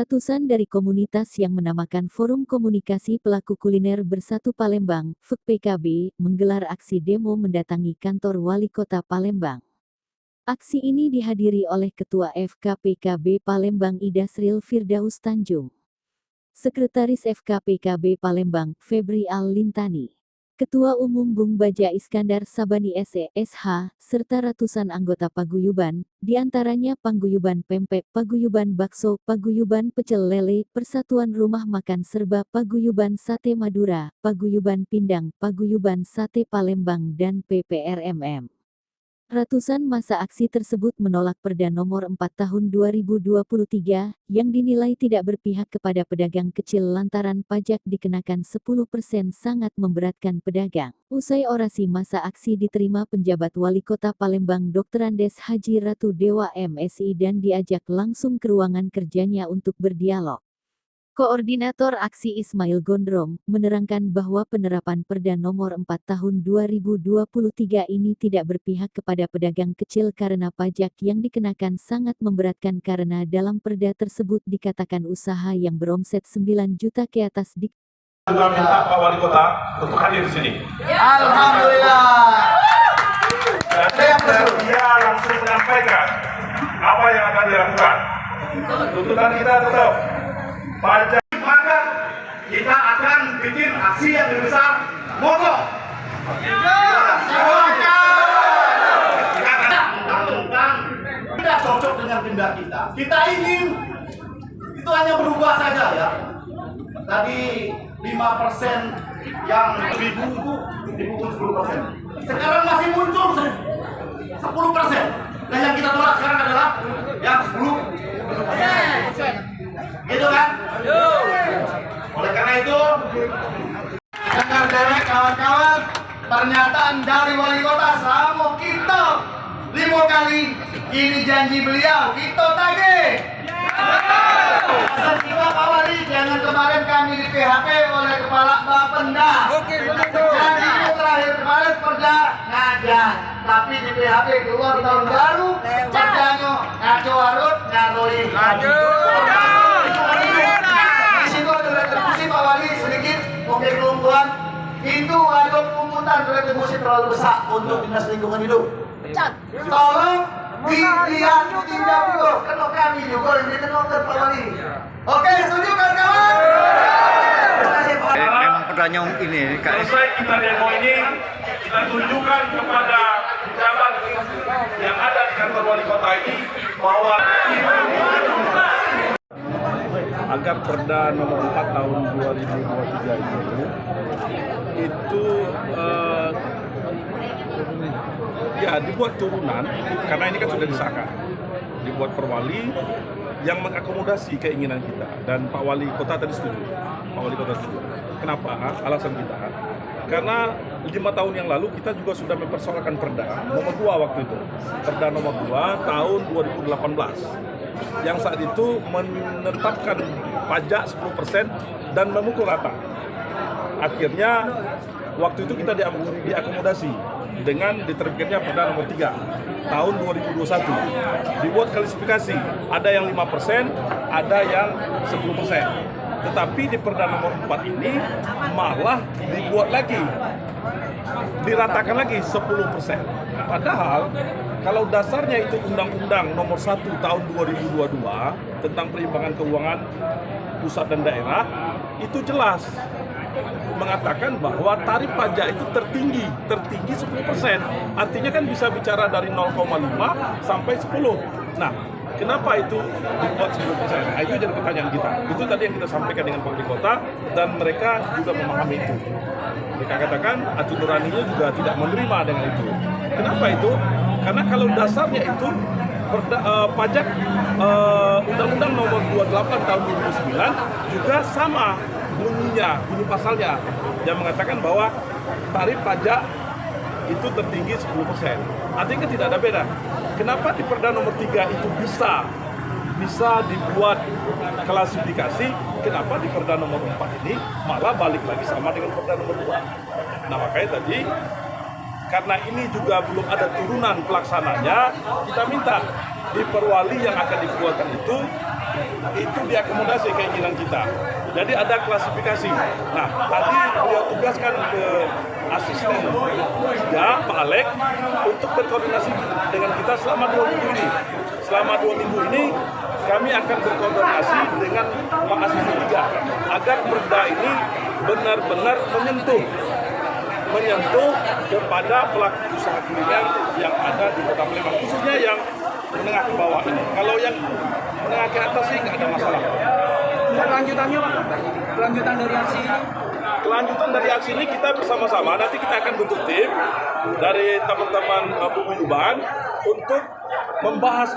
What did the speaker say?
Ratusan dari komunitas yang menamakan Forum Komunikasi Pelaku Kuliner Bersatu Palembang, FKPKB, menggelar aksi demo mendatangi kantor Wali Kota Palembang. Aksi ini dihadiri oleh Ketua FKPKB Palembang Idasril Firdaus Tanjung, Sekretaris FKPKB Palembang, Febri Al-Lintani, Ketua Umum Bung Baja Iskandar Sabani SE/SH, serta ratusan anggota paguyuban, diantaranya Paguyuban Pempek, Paguyuban Bakso, Paguyuban Pecel Lele, Persatuan Rumah Makan Serba, Paguyuban Sate Madura, Paguyuban Pindang, Paguyuban Sate Palembang dan PPRMM. Ratusan massa aksi tersebut menolak Perda Nomor 4 Tahun 2023 yang dinilai tidak berpihak kepada pedagang kecil lantaran pajak dikenakan 10% sangat memberatkan pedagang. Usai orasi massa aksi diterima penjabat Wali Kota Palembang Dr. Andes Haji Ratu Dewa MSI dan diajak langsung ke ruangan kerjanya untuk berdialog. Koordinator aksi Ismail Gondrong menerangkan bahwa penerapan Perda Nomor 4 Tahun 2023 ini tidak berpihak kepada pedagang kecil karena pajak yang dikenakan sangat memberatkan karena dalam Perda tersebut dikatakan usaha yang beromset 9 juta ke atas juga minta Pak Wali Kota untuk hadir di sini. Alhamdulillah. Dan dia langsung menyampaikan apa yang akan dilakukan. Tuntutan kita tetap pajak, maka kita akan bikin aksi yang lebih besar, mogok. Undang-undang tidak cocok dengan denda kita. Kita ingin itu hanya berubah saja ya. Tadi 5% yang 1.000 itu dipukul 10%. Sekarang masih muncul 10%. Nah yang kita tolak sekarang adalah yang 10%. Gitu kan? Oleh karena itu, Dengar dewek kawan-kawan, pernyataan dari Wali Kota sama kita 5 kali. Ini janji beliau, kita tagih. Asal kita Pak Wali, jangan kemarin kami di PHP oleh Kepala Bapenda. Janji terakhir kemarin Perda ngajak, tapi di PHP keluar tahun baru, perdanya ngaco warut, ngaroi. Pak Wali sedikit mungkin kelumpuhan itu ada pungutan retribusi terlalu besar untuk Dinas Lingkungan Hidup. Tolong dilihat tindak juga kena kami juga ini kena Pak Wali. Oke, setuju kawan-kawan? Terima kasih Pak. Memang pertanyaan ini selesai kita demo ini, kita tunjukkan kepada pejabat yang ada di kantor Wali Kota ini bahwa agar Perda Nomor 4 Tahun 2023 itu ya dibuat turunan, karena ini kan sudah disahkan, dibuat perwali yang mengakomodasi keinginan kita, dan Pak Wali Kota tadi setuju. Pak Wali Kota setuju. Kenapa? Alasan kita karena 5 tahun yang lalu kita juga sudah mempersoalkan Perda Nomor 2 waktu itu, Perda Nomor 2 Tahun 2018, yang saat itu menetapkan pajak 10% dan memukul rata. Akhirnya waktu itu kita diakomodasi dengan diterbitkannya Perda Nomor 3 Tahun 2021. Dibuat klasifikasi, ada yang 5%, ada yang 10%. Tetapi di Perda Nomor 4 ini malah dibuat lagi, diratakan lagi 10%. Padahal kalau dasarnya itu Undang-Undang Nomor 1 Tahun 2022 tentang perimbangan keuangan pusat dan daerah, itu jelas mengatakan bahwa tarif pajak itu tertinggi 10%. Artinya kan bisa bicara dari 0,5 sampai 10. Nah, kenapa itu dibuat 10%? Nah, itu jadi pertanyaan kita. Itu tadi yang kita sampaikan dengan Wali Kota, dan mereka juga memahami itu. Mereka katakan Ati Nuraninya juga tidak menerima dengan itu. Kenapa itu? Karena kalau dasarnya itu pajak Undang-Undang Nomor 28 Tahun 2009 juga sama bunyi pasalnya, yang mengatakan bahwa tarif pajak itu tertinggi 10%. Artinya tidak ada beda. Kenapa di Perda Nomor 3 itu bisa dibuat klasifikasi, kenapa di Perda Nomor 4 ini malah balik lagi sama dengan Perda Nomor 2? Nah, makanya tadi karena ini juga belum ada turunan pelaksananya, kita minta di perwali yang akan dikeluarkan itu itu diakomodasi keinginan kita. Jadi ada klasifikasi. Nah, tadi beliau tugaskan ke asisten Pak Alek untuk berkoordinasi dengan kita selama 2 minggu ini. Selama 2 minggu ini kami akan berkoordinasi dengan Pak Asisten 3 agar perda ini benar-benar menyentuh kepada pelaku usaha kuliner yang ada di Kota Palembang, khususnya yang menengah ke bawah ini. Kalau yang menengah ke atas sih nggak ada masalah. Kelanjutannya Pak, kelanjutan dari aksi ini? Kelanjutan dari aksi ini kita bersama-sama, nanti kita akan bentuk tim dari teman-teman Paguyuban untuk membahas